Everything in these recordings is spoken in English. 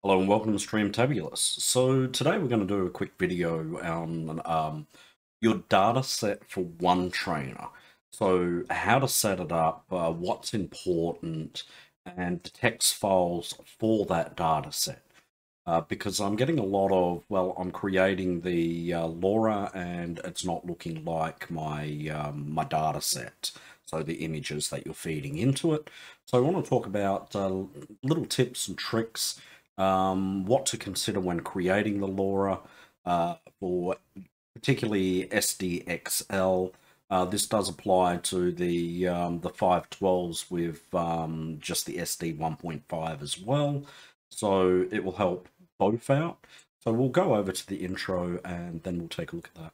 Hello and welcome to Streamtabulous. So today we're going to do a quick video on your data set for one trainer. So how to set it up, what's important, and the text files for that data set. Because I'm getting a lot of, well, I'm creating the LoRa and it's not looking like my data set. So the images that you're feeding into it. So I want to talk about little tips and tricks, what to consider when creating the LoRa for particularly SDXL. This does apply to the 512s with just the SD 1.5 as well, so it will help both out. So we'll go over to the intro and then we'll take a look at that.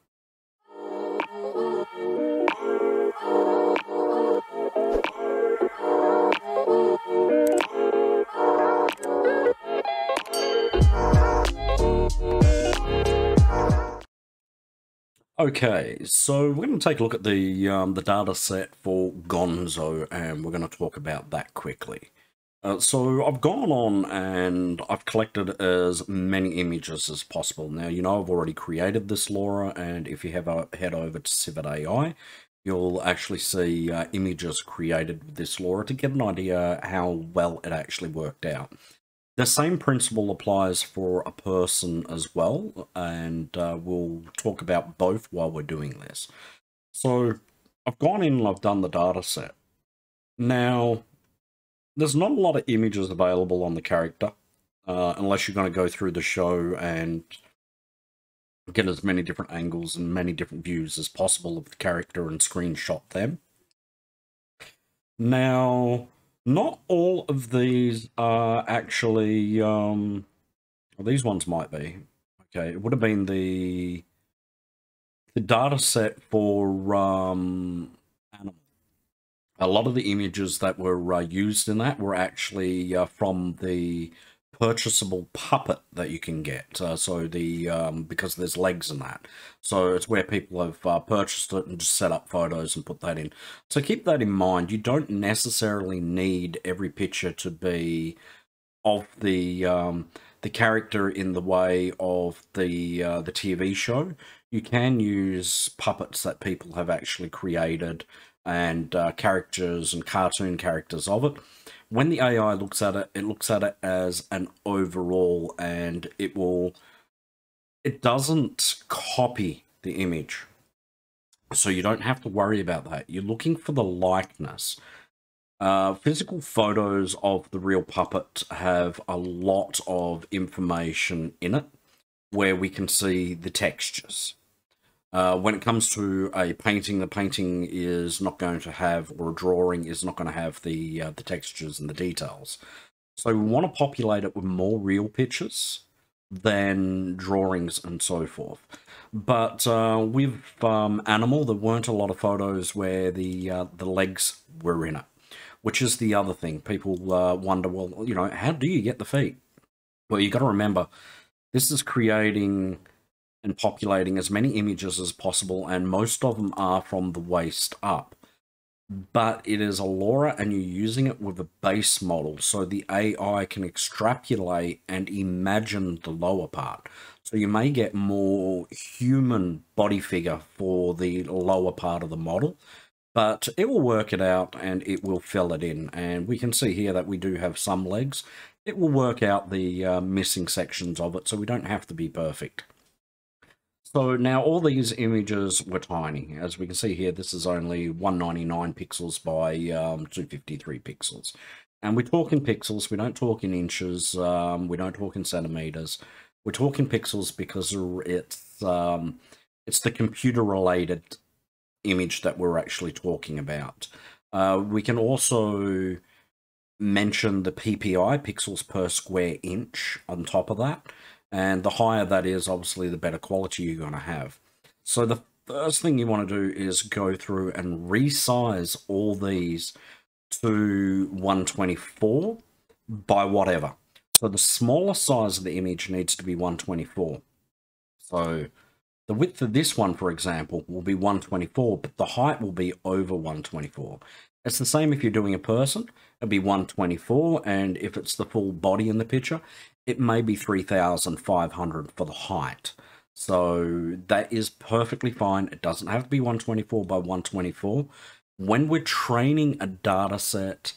Okay, so we're going to take a look at the data set for Gonzo, and we're going to talk about that quickly. So I've gone on and I've collected as many images as possible. Now, you know I've already created this LoRa, and if you head over to Civet AI, you'll actually see images created with this LoRa to get an idea how well it actually worked out. The same principle applies for a person as well, and we'll talk about both while we're doing this. So I've gone in and I've done the data set. Now, there's not a lot of images available on the character, unless you're going to go through the show and get as many different angles and many different views as possible of the character and screenshot them. Now, not all of these are actually, well, these ones might be. Okay, it would have been the data set for animal. A lot of the images that were used in that were actually from the purchasable puppet that you can get. So the because there's legs in that, so it's where people have purchased it and just set up photos and put that in. So keep that in mind. You don't necessarily need every picture to be of the character in the way of the TV show. You can use puppets that people have actually created and characters and cartoon characters of it. When the AI looks at it, it looks at it as an overall, and it doesn't copy the image. So you don't have to worry about that. You're looking for the likeness. Physical photos of the real puppet have a lot of information in it where we can see the textures. When it comes to a painting, the painting is not going to have, or a drawing is not going to have the textures and the details. So we want to populate it with more real pictures than drawings and so forth. But with Animal, there weren't a lot of photos where the legs were in it, which is the other thing. People wonder, well, you know, how do you get the feet? Well, you got to remember, this is creating and populating as many images as possible, and most of them are from the waist up. But it is a LoRa, and you're using it with a base model, so the AI can extrapolate and imagine the lower part. So you may get more human body figure for the lower part of the model, but it will work it out and it will fill it in. And we can see here that we do have some legs. It will work out the missing sections of it, so we don't have to be perfect. So now all these images were tiny. As we can see here, this is only 199 pixels by 253 pixels. And we talk in pixels, we don't talk in inches, we don't talk in centimeters. We're talking pixels because it's the computer-related image that we're actually talking about. We can also mention the PPI, pixels per square inch, on top of that. And the higher that is, obviously, the better quality you're going to have. So the first thing you want to do is go through and resize all these to 124 by whatever. So the smaller size of the image needs to be 124. So the width of this one, for example, will be 124, but the height will be over 124. It's the same if you're doing a person. It'll be 124, and if it's the full body in the picture, it may be 3,500 for the height. So that is perfectly fine. It doesn't have to be 124 by 124. When we're training a data set,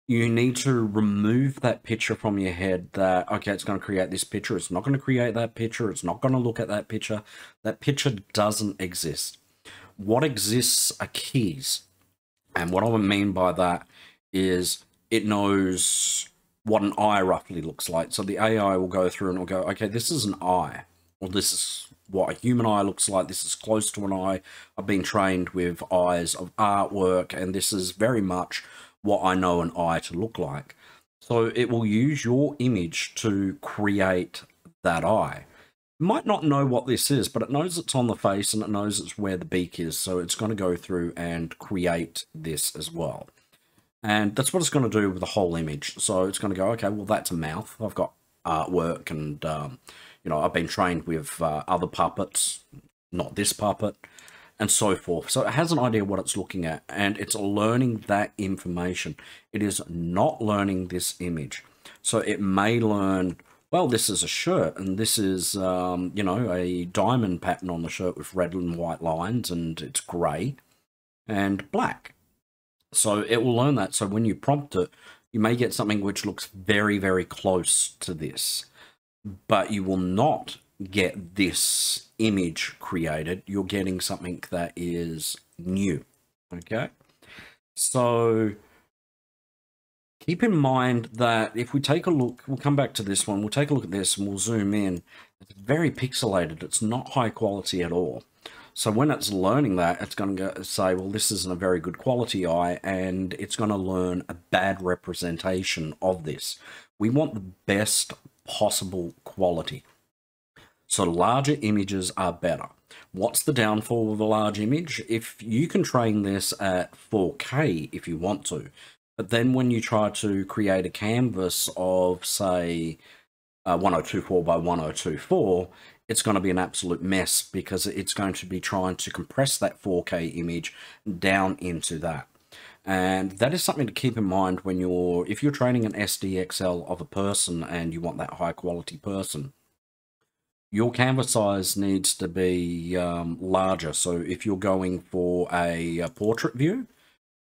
you need to remove that picture from your head that, okay, it's going to create this picture. It's not going to create that picture. It's not going to look at that picture. That picture doesn't exist. What exists are keys. And what I mean by that is it knows what an eye roughly looks like. So the AI will go through and will go, okay, this is an eye. Or this is what a human eye looks like. This is close to an eye. I've been trained with eyes of artwork, and this is very much what I know an eye to look like. So it will use your image to create that eye. It might not know what this is, but it knows it's on the face and it knows it's where the beak is. So it's going to go through and create this as well. And that's what it's going to do with the whole image. So it's going to go, okay, well, that's a mouth. I've got artwork and, you know, I've been trained with other puppets, not this puppet, and so forth. So it has an idea what it's looking at, and it's learning that information. It is not learning this image. So it may learn, well, this is a shirt, and this is, you know, a diamond pattern on the shirt with red and white lines, and it's grey and black. So it will learn that. So when you prompt it, you may get something which looks very, very close to this, but you will not get this image created. You're getting something that is new. Okay, so keep in mind that if we take a look, we'll come back to this one, we'll take a look at this and we'll zoom in. It's very pixelated. It's not high quality at all. So when it's learning that, it's going to say, well, this isn't a very good quality eye, and it's going to learn a bad representation of this. We want the best possible quality. So larger images are better. What's the downfall of a large image? If you can train this at 4K if you want to, but then when you try to create a canvas of, say, 1024 by 1024, it's going to be an absolute mess because it's going to be trying to compress that 4K image down into that. And that is something to keep in mind when if you're training an SDXL of a person and you want that high quality person, your canvas size needs to be larger. So if you're going for a portrait view,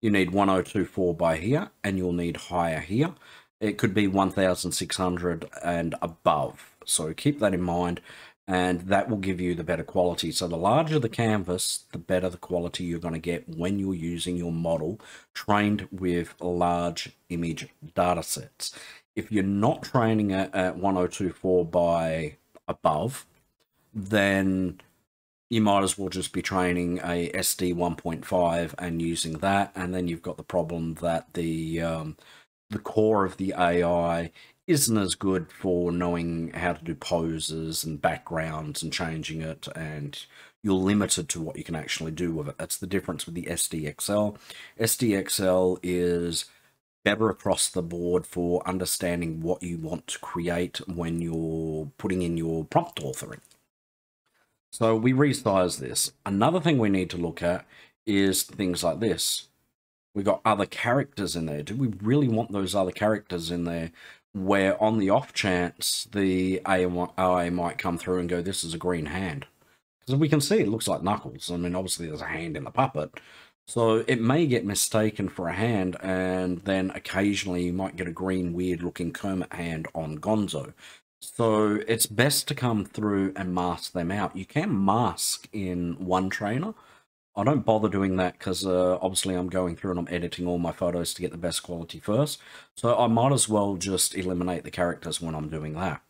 you need 1024 by here, and you'll need higher here. It could be 1600 and above. So keep that in mind, and that will give you the better quality. So the larger the canvas, the better the quality you're going to get when you're using your model trained with large image data sets. If you're not training it at 1024 by above, then you might as well just be training a SD 1.5 and using that, and then you've got the problem that the core of the AI isn't as good for knowing how to do poses and backgrounds and changing it, and you're limited to what you can actually do with it. That's the difference with the SDXL. SDXL is better across the board for understanding what you want to create when you're putting in your prompt authoring. So we resize this. Another thing we need to look at is things like this. We've got other characters in there. Do we really want those other characters in there where on the off chance the AI might come through and go, this is a green hand? Because we can see it looks like Knuckles. I mean, obviously there's a hand in the puppet. So it may get mistaken for a hand, and then occasionally you might get a green weird looking Kermit hand on Gonzo. So it's best to come through and mask them out. You can mask in one trainer. I don't bother doing that because obviously I'm going through and I'm editing all my photos to get the best quality first. So I might as well just eliminate the characters when I'm doing that.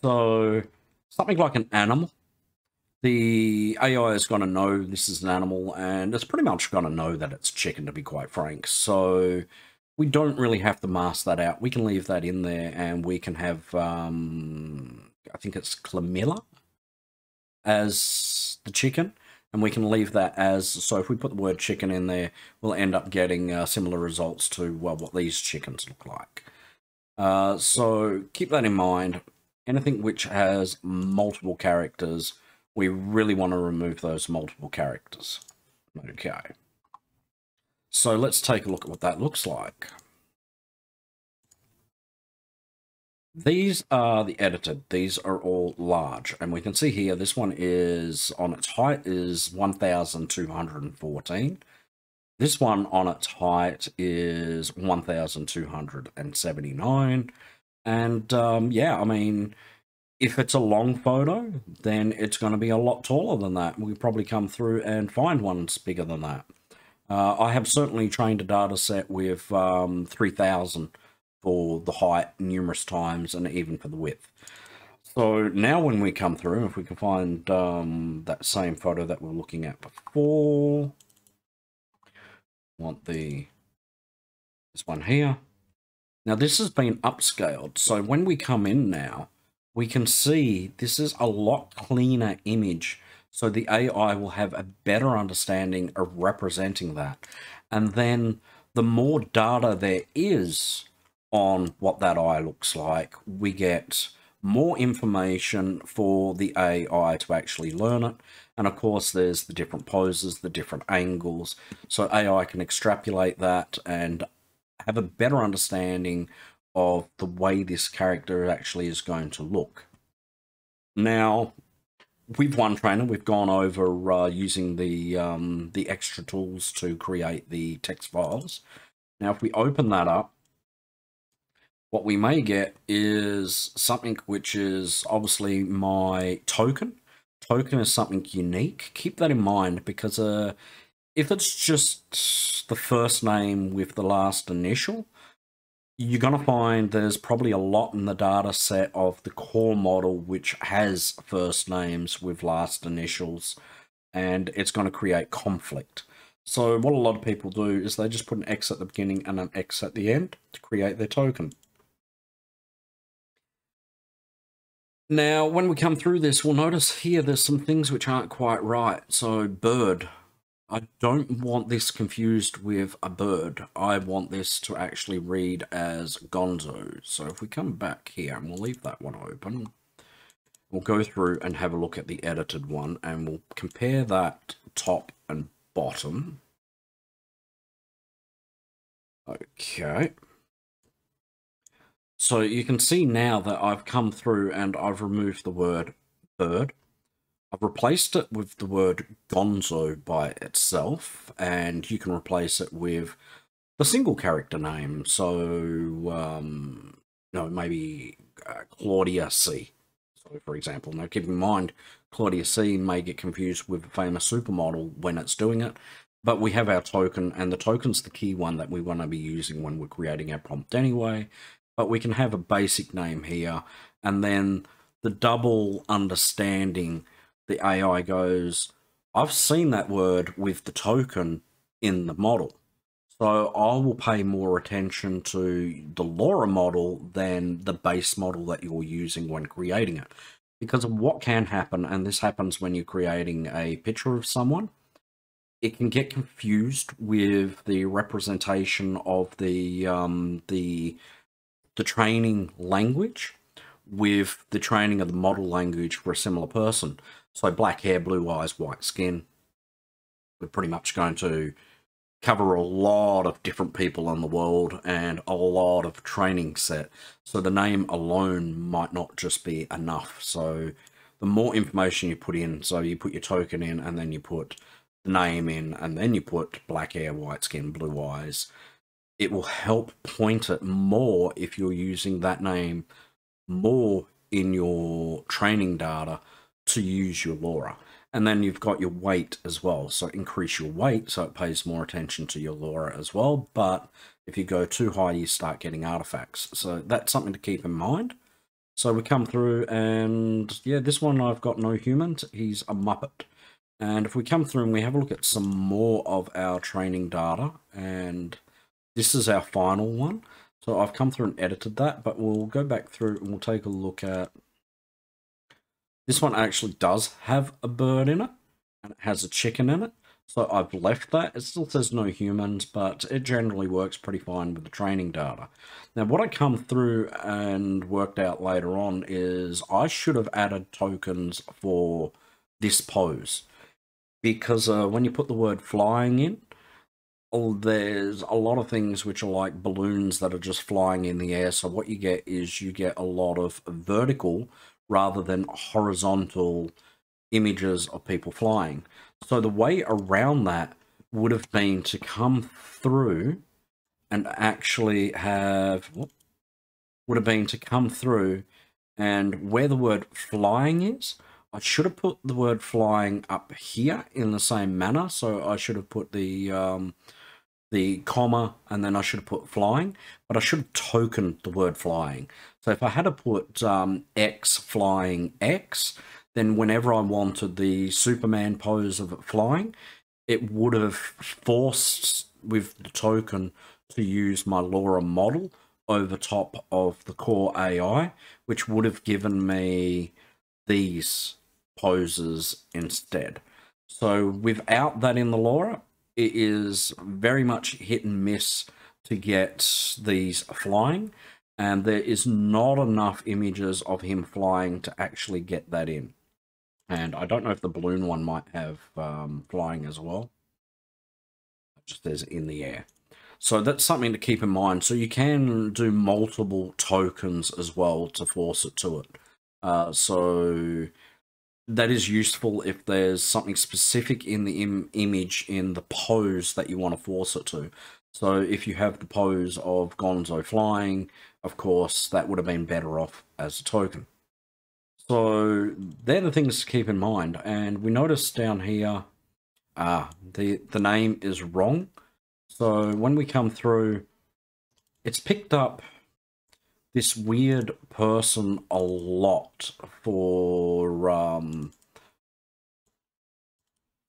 So something like an animal. The AI is going to know this is an animal, and it's pretty much going to know that it's chicken, to be quite frank. So we don't really have to mask that out. We can leave that in there, and we can have, I think it's Clamilla as the chicken, and we can leave that as, so if we put the word chicken in there, we'll end up getting similar results to what these chickens look like. So keep that in mind. Anything which has multiple characters, we really want to remove those multiple characters. Okay. So let's take a look at what that looks like. These are the edited. These are all large. And we can see here, this one is, on its height, is 1,214. This one on its height is 1,279. And yeah, I mean, if it's a long photo, then it's going to be a lot taller than that. We probably come through and find ones bigger than that. I have certainly trained a data set with 3,000 for the height numerous times and even for the width. So now when we come through, if we can find that same photo that we were looking at before, want this one here. Now this has been upscaled, so when we come in now, we can see this is a lot cleaner image, so the AI will have a better understanding of representing that. And then the more data there is on what that eye looks like, we get more information for the AI to actually learn it. And of course, there's the different poses, the different angles, so AI can extrapolate that and have a better understanding of the way this character actually is going to look. Now, with OneTrainer, we've gone over using the extra tools to create the text files. Now, if we open that up, what we may get is something which is obviously my token. Token is something unique. Keep that in mind, because if it's just the first name with the last initial, you're going to find there's probably a lot in the data set of the core model which has first names with last initials, and it's going to create conflict. So what a lot of people do is they just put an X at the beginning and an X at the end to create their token. Now, when we come through this, we'll notice here there's some things which aren't quite right. So, bird. I don't want this confused with a bird. I want this to actually read as Gonzo. So if we come back here, and we'll leave that one open, we'll go through and have a look at the edited one, and we'll compare that top and bottom. Okay. So you can see now that I've come through and I've removed the word bird. I've replaced it with the word Gonzo by itself, and you can replace it with the single character name. So, maybe Claudia C. So, for example, now keep in mind, Claudia C may get confused with a famous supermodel when it's doing it, but we have our token, and the token's the key one that we want to be using when we're creating our prompt anyway. But we can have a basic name here, and then the double understanding, the AI goes, I've seen that word with the token in the model, so I will pay more attention to the LoRA model than the base model that you're using when creating it. Because of what can happen, and this happens when you're creating a picture of someone, it can get confused with the representation of the training language with the training of the model language for a similar person. So black hair, blue eyes, white skin. We're pretty much going to cover a lot of different people in the world and a lot of training set. So the name alone might not just be enough. So the more information you put in, so you put your token in and then you put the name in and then you put black hair, white skin, blue eyes, it will help point it more if you're using that name more in your training data to use your LoRA. And then you've got your weight as well. So increase your weight so it pays more attention to your LoRA as well. But if you go too high, you start getting artifacts. So that's something to keep in mind. So we come through and yeah, this one I've got no humans. He's a Muppet. And if we come through and we have a look at some more of our training data, and this is our final one. So I've come through and edited that, but we'll go back through and we'll take a look at... This one actually does have a bird in it, and it has a chicken in it. So I've left that. It still says no humans, but it generally works pretty fine with the training data. Now, what I come through and worked out later on is I should have added tokens for this pose. Because when you put the word flying in, there's a lot of things which are like balloons that are just flying in the air. So what you get is you get a lot of vertical rather than horizontal images of people flying. So the way around that would have been to come through and actually have, would have been to come through and where the word flying is, I should have put the word flying up here in the same manner. So I should have put the comma, and then I should have put flying, but I should have tokened the word flying. So if I had to put X flying X, then whenever I wanted the Superman pose of it flying, it would have forced with the token to use my LoRa model over top of the core AI, which would have given me these poses instead. So without that in the LoRa, it is very much hit and miss to get these flying, and there is not enough images of him flying to actually get that in. And I don't know if the balloon one might have flying as well. It just says in the air. So that's something to keep in mind. So you can do multiple tokens as well to force it to it. So that is useful if there's something specific in the image in the pose that you want to force it to. So if you have the pose of Gonzo flying, of course, that would have been better off as a token. So they're the things to keep in mind. And we notice down here, the name is wrong. So when we come through, it's picked up this weird person a lot for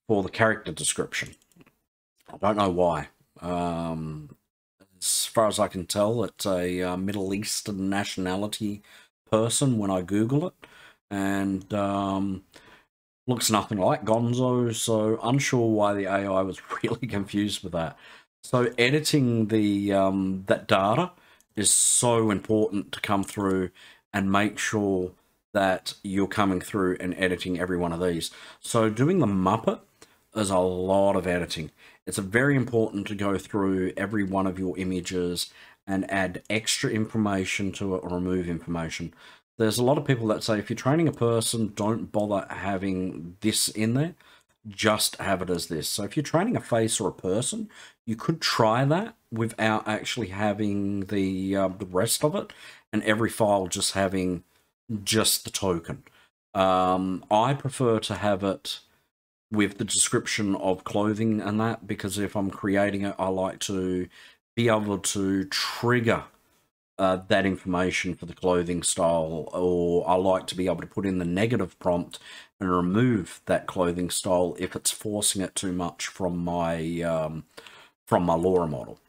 the character description. I don't know why. As far as I can tell, it's a Middle Eastern nationality person when I Google it, and looks nothing like Gonzo, so unsure why the AI was really confused with that. So editing the that data is so important to come through and make sure that you're coming through and editing every one of these. So doing the Muppet is a lot of editing. It's very important to go through every one of your images and add extra information to it or remove information. There's a lot of people that say if you're training a person, don't bother having this in there, just have it as this. So if you're training a face or a person, you could try that without actually having the rest of it, and every file just having just the token. I prefer to have it with the description of clothing and that, because if I'm creating it, I like to be able to trigger that information for the clothing style, or I like to be able to put in the negative prompt and remove that clothing style if it's forcing it too much from my LoRa model.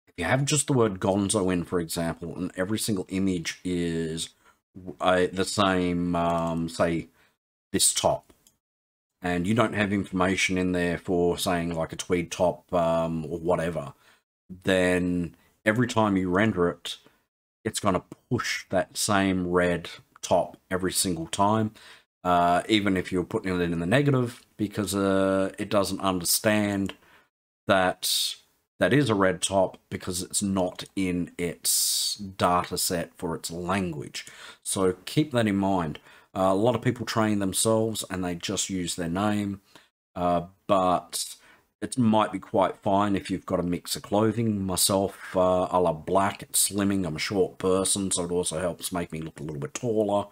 If you have just the word Gonzo in, for example, and every single image is the same, say this top, and you don't have information in there for saying like a tweed top or whatever, then every time you render it, it's going to push that same red top every single time, even if you're putting it in the negative, because it doesn't understand that that is a red top because it's not in its data set for its language. So keep that in mind. A lot of people train themselves and they just use their name, but it might be quite fine if you've got a mix of clothing. Myself, I love black. It's slimming. I'm a short person, so it also helps make me look a little bit taller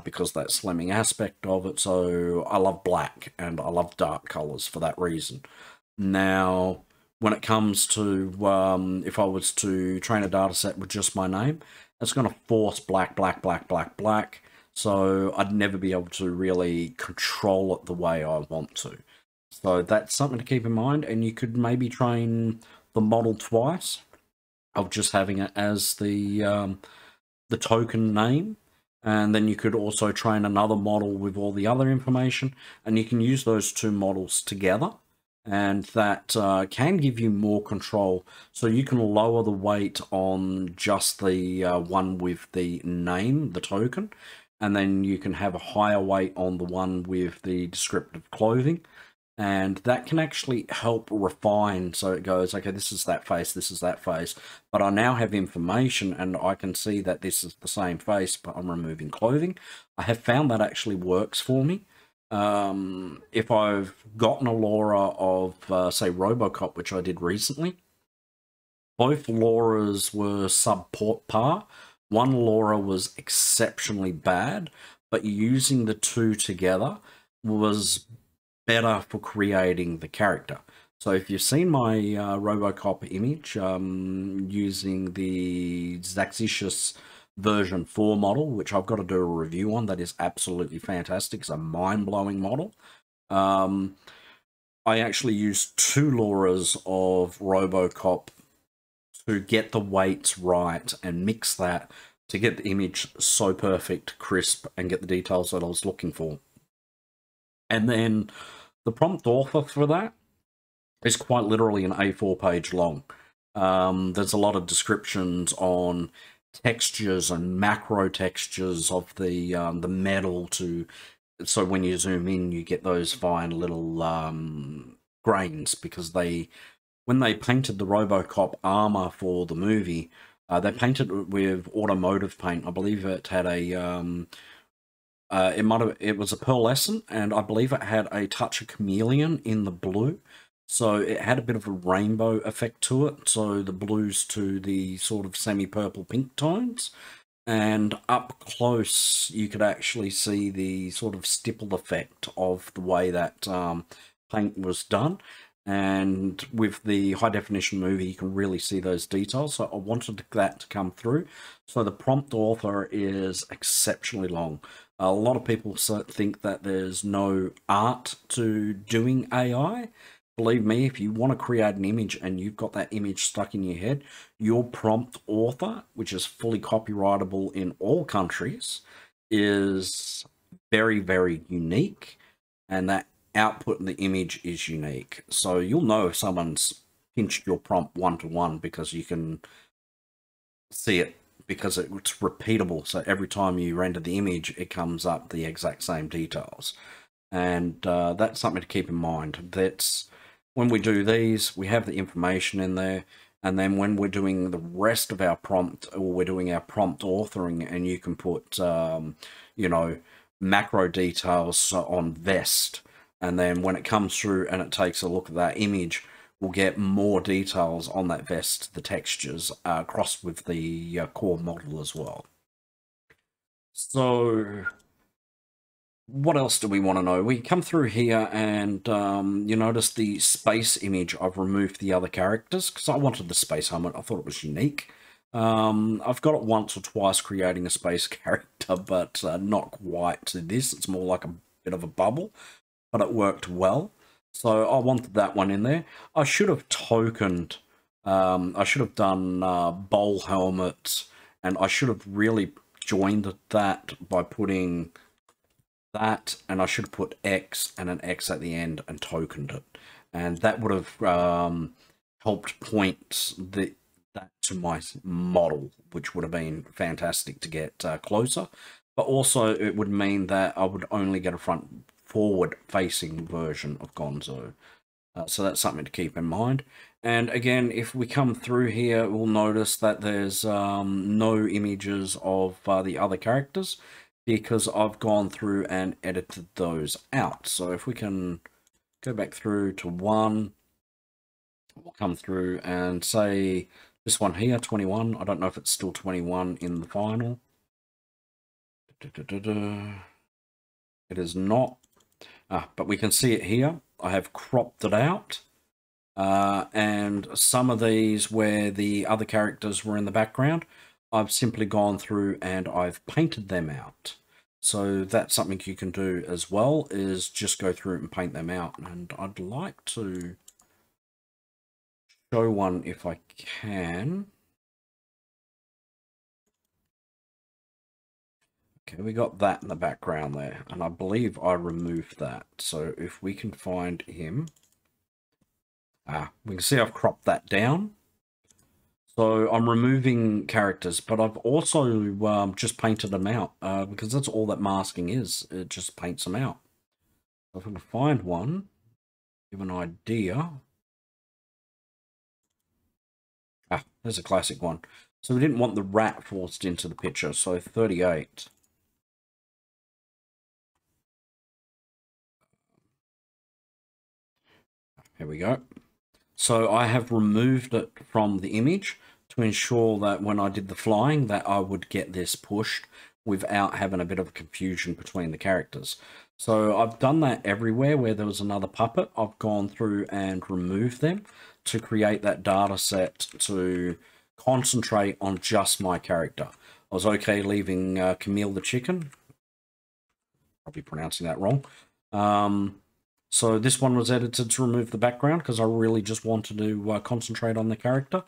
because that slimming aspect of it. So I love black and I love dark colors for that reason. Now, when it comes to if I was to train a data set with just my name, it's going to force black, black, black, black, black. So I'd never be able to really control it the way I want to. So that's something to keep in mind, and you could maybe train the model twice of just having it as the token name, and then you could also train another model with all the other information, and you can use those two models together, and that can give you more control. So you can lower the weight on just the one with the name, the token, and then you can have a higher weight on the one with the descriptive clothing. And that can actually help refine. So it goes, okay, this is that face, this is that face. But I now have information and I can see that this is the same face, but I'm removing clothing. I have found that actually works for me. If I've gotten a Laura of, say, Robocop, which I did recently, both Lauras were subpar. One Laura was exceptionally bad, but using the two together was better for creating the character. So if you've seen my Robocop image using the Zaxxerius version 4 model, which I've got to do a review on, that is absolutely fantastic. It's a mind-blowing model. I actually used 2 Lauras of Robocop to get the weights right and mix that to get the image so perfect, crisp, and get the details that I was looking for. And then the prompt author for that is quite literally an A4 page long. There's a lot of descriptions on textures and macro textures of the metal so when you zoom in, you get those fine little grains, because when they painted the Robocop armor for the movie, they painted it with automotive paint. I believe it had a it was a pearlescent, and I believe it had a touch of chameleon in the blue. So it had a bit of a rainbow effect to it. So the blues to the sort of semi-purple pink tones. And up close, you could actually see the sort of stipple effect of the way that paint was done. And with the high definition movie, you can really see those details. So I wanted that to come through. So the prompt author is exceptionally long. A lot of people think that there's no art to doing AI. Believe me, if you want to create an image and you've got that image stuck in your head, your prompt author, which is fully copyrightable in all countries, is very, very unique. And that output in the image is unique. So you'll know if someone's pinched your prompt one-to-one because you can see it, because it's repeatable. So every time you render the image, it comes up the exact same details. And that's something to keep in mind. That's when we do these, we have the information in there. And then when we're doing the rest of our prompt, or we're doing our prompt authoring, and you can put, you know, macro details on vest. And then when it comes through and it takes a look at that image, we'll get more details on that vest, the textures, crossed with the core model as well. So what else do we want to know? We come through here and you notice the space image. I've removed the other characters because I wanted the space helmet. I thought it was unique. I've got it once or twice creating a space character, but not quite to this. It's more like a bit of a bubble, but it worked well. So I wanted that one in there. I should have tokened, I should have done bowl helmets, and I should have really joined that by putting that, and I should have put X and an X at the end and tokened it. And that would have helped point that to my model, which would have been fantastic to get closer. But also it would mean that I would only get a forward-facing version of Gonzo. So that's something to keep in mind. And again, if we come through here, we'll notice that there's no images of the other characters, because I've gone through and edited those out. So if we can go back through to 1, we'll come through and say this one here, 21. I don't know if it's still 21 in the final. It is not. But we can see it here. I have cropped it out. And some of these where the other characters were in the background, I've simply gone through and I've painted them out. So that's something you can do as well, is just go through and paint them out. And I'd like to show one if I can. Okay, we got that in the background there, and I believe I removed that. So if we can find him, we can see I've cropped that down. So I'm removing characters, but I've also just painted them out, because that's all that masking is. It just paints them out. So if I can find one, give an idea. Ah, there's a classic one. So we didn't want the rat forced into the picture, so 38. Here we go. So I have removed it from the image to ensure that when I did the flying that I would get this pushed without having a bit of confusion between the characters. So I've done that everywhere where there was another puppet. I've gone through and removed them to create that data set to concentrate on just my character. I was okay leaving Camille the chicken. Probably pronouncing that wrong. So this one was edited to remove the background because I really just wanted to concentrate on the character.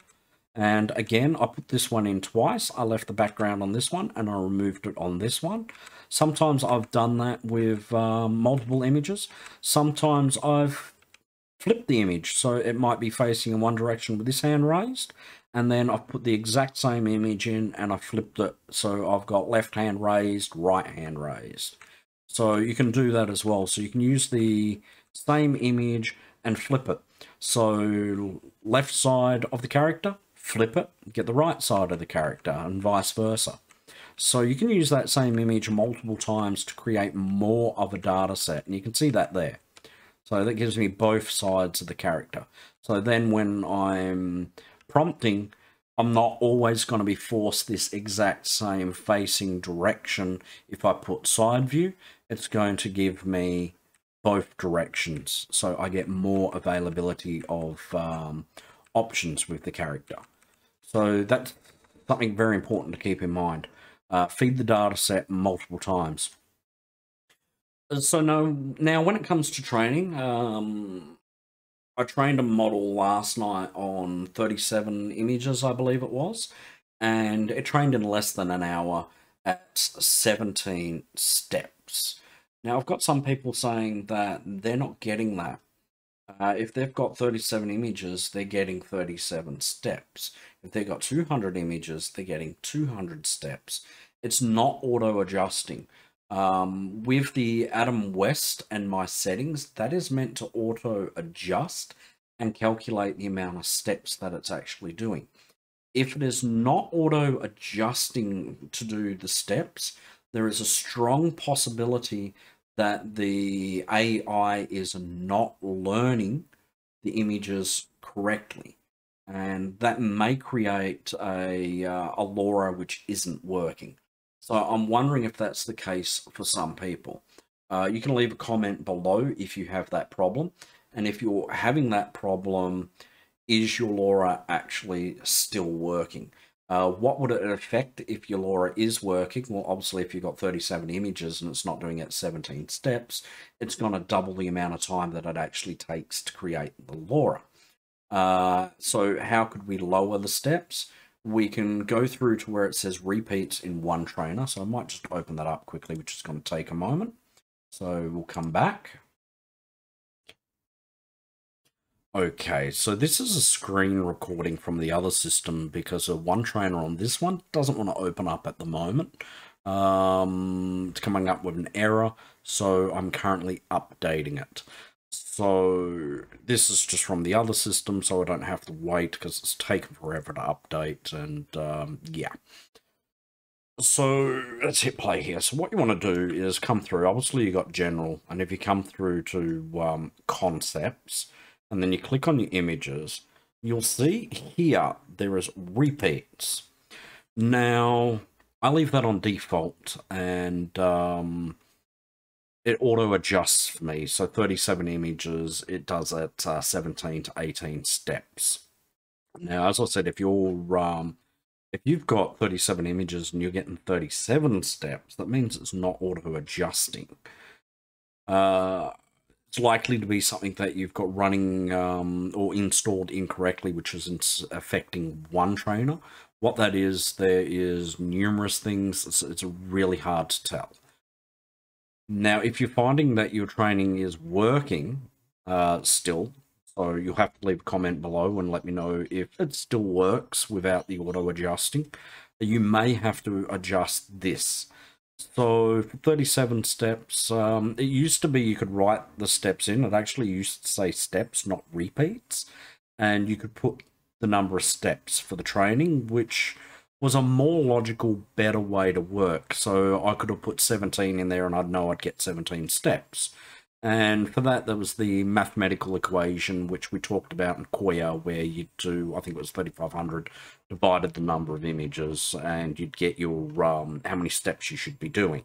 And again, I put this one in twice. I left the background on this one and I removed it on this one. Sometimes I've done that with multiple images. Sometimes I've flipped the image. So it might be facing in one direction with this hand raised. And then I've put the exact same image in and I flipped it. So I've got left hand raised, right hand raised. So you can do that as well. So you can use the same image and flip it. So left side of the character, flip it, get the right side of the character, and vice versa. So you can use that same image multiple times to create more of a data set. And you can see that there. So that gives me both sides of the character. So then when I'm prompting, I'm not always going to be forced this exact same facing direction. If I put side view, it's going to give me both directions. So I get more availability of options with the character. So that's something very important to keep in mind. Feed the data set multiple times. So now when it comes to training, I trained a model last night on 37 images, I believe it was, and it trained in less than an hour at 17 steps. Now, I've got some people saying that they're not getting that. If they've got 37 images, they're getting 37 steps. If they've got 200 images, they're getting 200 steps. It's not auto-adjusting. With the Adam West and my settings, that is meant to auto-adjust and calculate the amount of steps that it's actually doing. If it is not auto-adjusting to do the steps, there is a strong possibility that the AI is not learning the images correctly. And that may create a LoRa which isn't working. So I'm wondering if that's the case for some people. You can leave a comment below if you have that problem. And if you're having that problem, is your LoRa actually still working? What would it affect if your LoRa is working? Well, obviously, if you've got 37 images and it's not doing it 17 steps, it's going to double the amount of time that it actually takes to create the LoRa. So how could we lower the steps? We can go through to where it says repeats in one trainer. So I might just open that up quickly, which is going to take a moment. So we'll come back. Okay, so this is a screen recording from the other system because a one trainer on this one doesn't want to open up at the moment. It's coming up with an error, so I'm currently updating it. So this is just from the other system, so I don't have to wait because it's taken forever to update, and yeah. So let's hit play here. So what you want to do is come through. Obviously, you got general, and if you come through to concepts, and then you click on your images, you'll see here there is repeats. Now, I leave that on default, and it auto-adjusts for me. So 37 images, it does at 17 to 18 steps. Now, as I said, if you've got 37 images and you're getting 37 steps, that means it's not auto-adjusting. It's likely to be something that you've got running or installed incorrectly, which is affecting one trainer. What that is, there is numerous things. It's really hard to tell. Now, if you're finding that your training is working still, so you'll have to leave a comment below and let me know if it still works without the auto-adjusting. You may have to adjust this. So for 37 steps, it used to be you could write the steps in. It actually used to say steps, not repeats. And you could put the number of steps for the training, which was a more logical, better way to work. So I could have put 17 in there and I'd know I'd get 17 steps. And for that, there was the mathematical equation, which we talked about in Koya, where you'd do, I think it was 3,500, divided the number of images, and you'd get your how many steps you should be doing.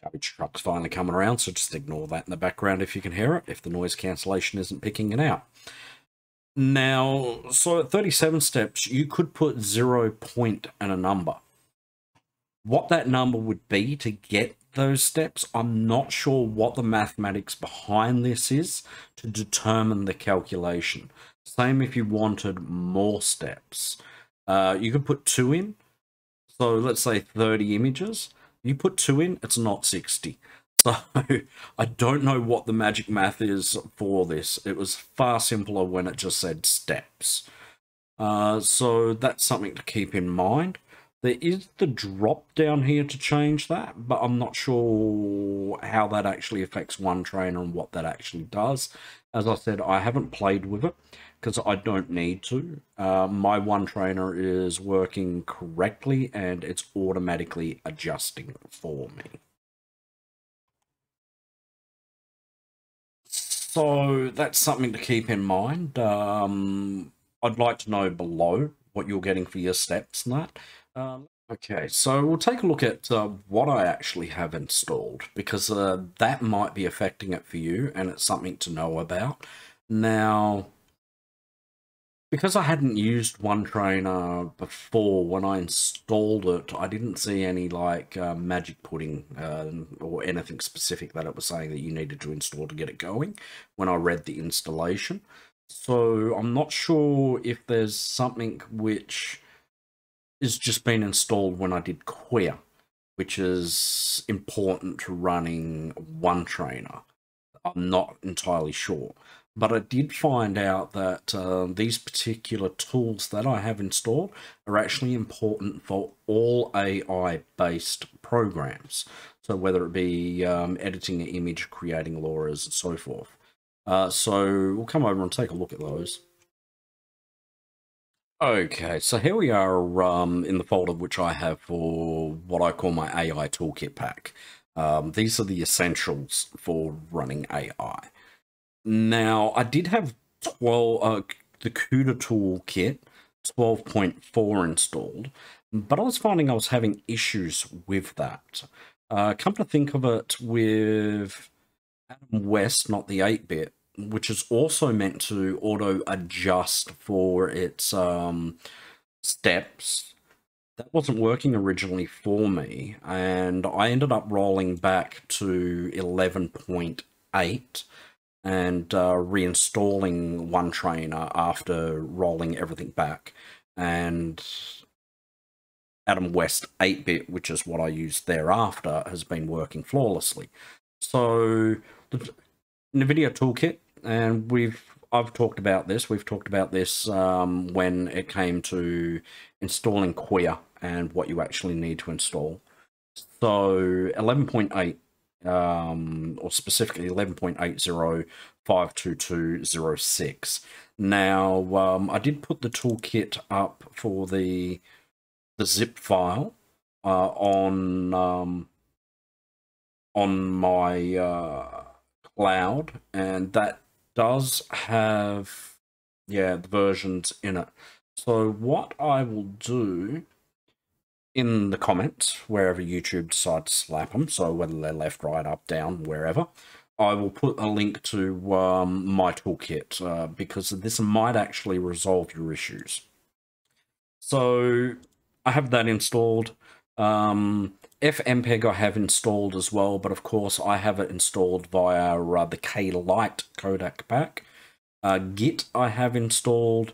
Garbage truck's finally coming around, so just ignore that in the background if you can hear it, if the noise cancellation isn't picking it out. Now, so at 37 steps, you could put 0 point and a number. What that number would be to get those steps, I'm not sure what the mathematics behind this is to determine the calculation. Same if you wanted more steps. You could put 2 in. So let's say 30 images. You put 2 in, it's not 60. So I don't know what the magic math is for this. It was far simpler when it just said steps. So that's something to keep in mind. There is the drop down here to change that, but I'm not sure how that actually affects One Trainer and what that actually does. As I said, I haven't played with it because I don't need to. My One Trainer is working correctly and it's automatically adjusting for me. So that's something to keep in mind. I'd like to know below what you're getting for your steps and that. Okay, so we'll take a look at what I actually have installed, because that might be affecting it for you, and it's something to know about. Now, because I hadn't used One Trainer before, when I installed it, I didn't see any like magic pudding or anything specific that it was saying that you needed to install to get it going when I read the installation. So I'm not sure if there's something which is just been installed when I did Koya, which is important to running One Trainer. I'm not entirely sure. But I did find out that these particular tools that I have installed are actually important for all AI-based programs. So whether it be editing an image, creating LoRa's, and so forth. So we'll come over and take a look at those. Okay, so here we are in the folder which I have for what I call my AI Toolkit pack. These are the essentials for running AI. Now, I did have the CUDA Toolkit 12.4 installed, but I was finding I was having issues with that. Come to think of it, with Adam West, not the 8-bit, which is also meant to auto-adjust for its steps, that wasn't working originally for me, and I ended up rolling back to 11.8 and reinstalling One Trainer after rolling everything back, and Adam West 8-bit, which is what I used thereafter, has been working flawlessly. So the NVIDIA Toolkit, and I've talked about this. We've talked about this when it came to installing Koya and what you actually need to install. So 11.8, or specifically 11.80.522.06. Now, I did put the toolkit up for the zip file on my cloud, and that does have, yeah, the versions in it. So what I will do in the comments, wherever YouTube decides to slap them, so whether they're left, right, up, down, wherever, I will put a link to my toolkit, because this might actually resolve your issues. So I have that installed. FMPEG I have installed as well, but of course I have it installed via the K-Lite codec pack. Git I have installed.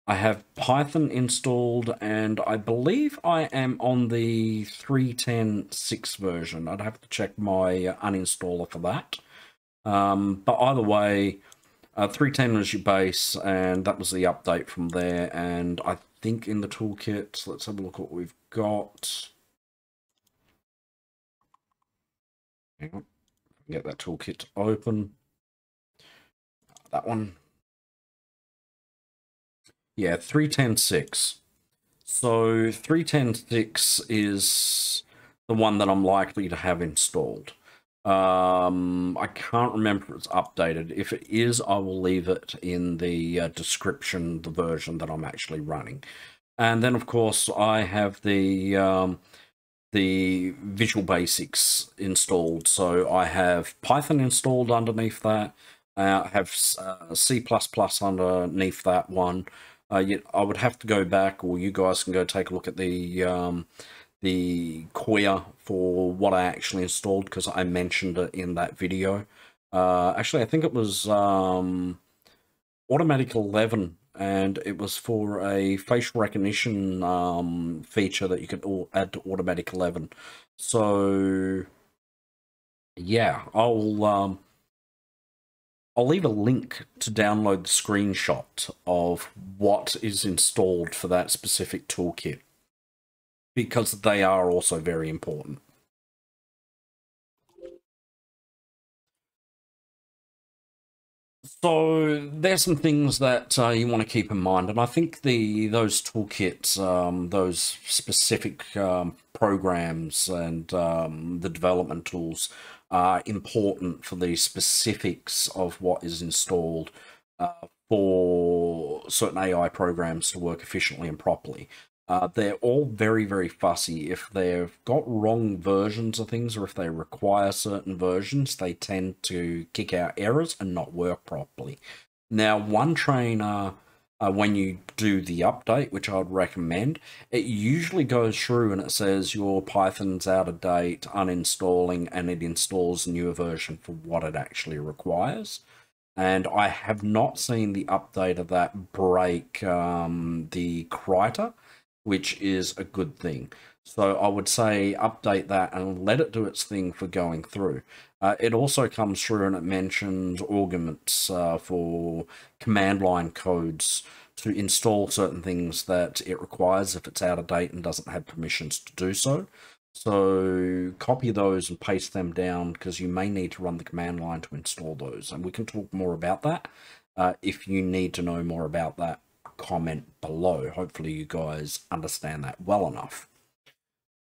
I have Python installed, and I believe I am on the 3.10.6 version. I'd have to check my uninstaller for that. But either way, 3.10 was your base, and that was the update from there, and I think, in the toolkit. Let's have a look at what we've got. Hang on. Get that toolkit open. That one. Yeah, 3.10.6. So 3.10.6 is the one that I'm likely to have installed. I can't remember if it's updated. If it is, I will leave it in the description, the version that I'm actually running. And then, of course, I have the Visual Basics installed. So I have Python installed underneath that. I have C++ underneath that one. Yet I would have to go back, or you guys can go take a look at the Koya for what I actually installed, because I mentioned it in that video. Actually, I think it was Automatic 11, and it was for a facial recognition feature that you could add to Automatic 11. So yeah, I'll leave a link to download the screenshot of what is installed for that specific toolkit, because they are also very important. So there's some things that you want to keep in mind, and I think those toolkits, those specific programs and the development tools are important for the specifics of what is installed for certain AI programs to work efficiently and properly. They're all very, very fussy. If they've got wrong versions of things, or if they require certain versions, they tend to kick out errors and not work properly. Now, OneTrainer, when you do the update, which I'd recommend, it usually goes through and it says your Python's out of date, uninstalling, and it installs a newer version for what it actually requires. And I have not seen the update of that break the Krita, which is a good thing. So I would say update that and let it do its thing for going through. It also comes through and it mentions arguments for command line codes to install certain things that it requires if it's out of date and doesn't have permissions to do so. So copy those and paste them down, because you may need to run the command line to install those. And we can talk more about that if you need to know more about that. Comment below. Hopefully you guys understand that well enough.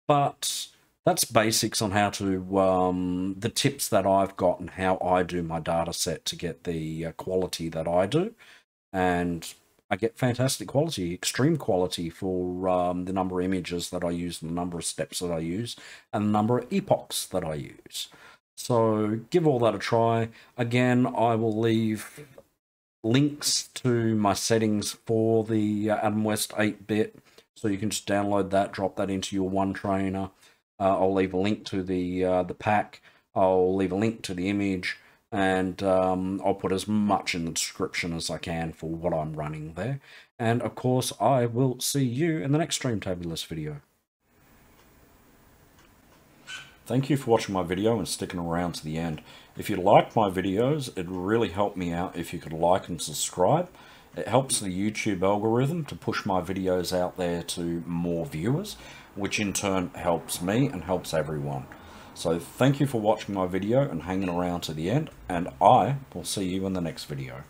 But that's basics on how to the tips that I've got and how I do my data set to get the quality that I do. And I get fantastic quality, extreme quality, for the number of images that I use, and the number of steps that I use, and the number of epochs that I use. So give all that a try. Again, I will leave links to my settings for the Adam West 8-bit, so you can just download that, drop that into your OneTrainer. I'll leave a link to the pack. I'll leave a link to the image, and I'll put as much in the description as I can for what I'm running there. And of course, I will see you in the next Streamtabulous video. Thank you for watching my video and sticking around to the end. If you like my videos, it'd really help me out if you could like and subscribe. It helps the YouTube algorithm to push my videos out there to more viewers, which in turn helps me and helps everyone. So thank you for watching my video and hanging around to the end, and I will see you in the next video.